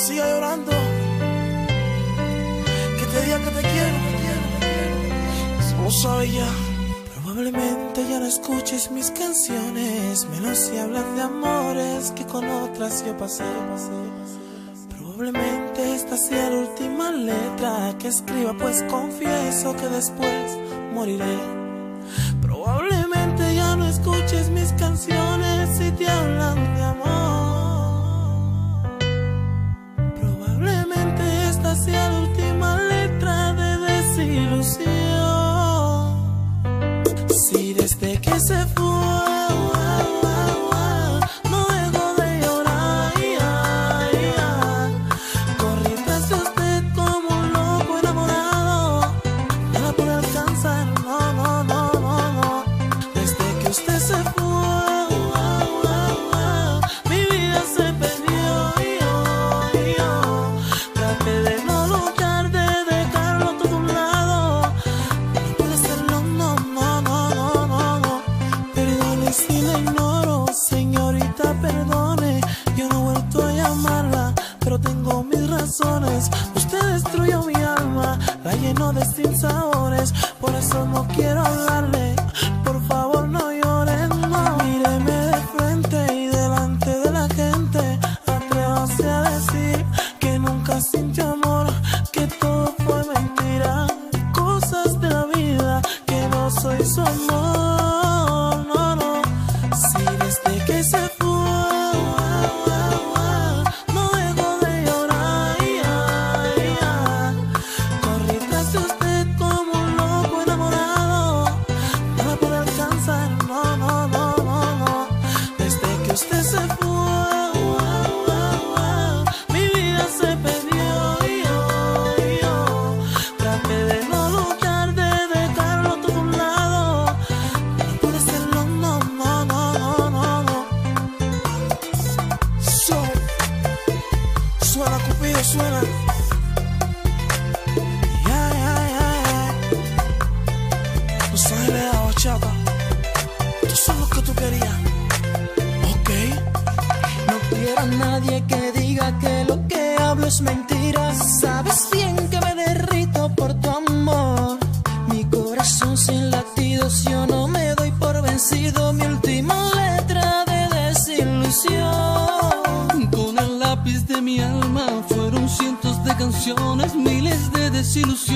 siga llorando, que te diga que te quiero, solo sabe ya. Probablemente ya no escuches mis canciones, menos si hablan de amores que con otras yo pasé. Probablemente esta sea la última letra que escriba, pues confieso que después moriré. Probablemente ya no escuches mis canciones si te hablan de amor. Probablemente esta sea la última letra de desilusión. Si desde que se fue no dejo de llorar, corrí tras de usted como un loco enamorado, nada pude alcanzar, no. Desde que usted se fue, mi vida se perdió, traté de no luchar, de dejarlo todo a un lado, no pude hacerlo, no. Perdone si la ignoro, señorita, perdone, yo no he vuelto a llamarla, pero tengo mis razones. Usted destruyó mi alma, la llenó de sinsabores, por eso no quiero hablarle. Por favor no llore, no. Míreme de frente y delante de la gente, atrévase a decir que nunca sintió amor, que todo fue mentira, cosas de la vida, que no soy su amor, no. Si desde que se fue no dejo de llorar, corrí tras de usted como un loco enamorado, nada pude alcanzar, no. Desde que usted se fue, mi vida se perdió, traté de no luchar, de dejarlo todo a un lado, no pude hacerlo, no. Suena Cupido, suena. Los Ángeles de la bachata, tú son lo que tú querías, ok. No quiero a nadie que diga que lo que hablo es mentira. Sabes bien que me derrito por tu amor. Mi corazón sin latidos, yo no me doy por vencido. Mi última letra de desilusión. Con el lápiz de mi alma fueron cientos de canciones, miles de desilusiones.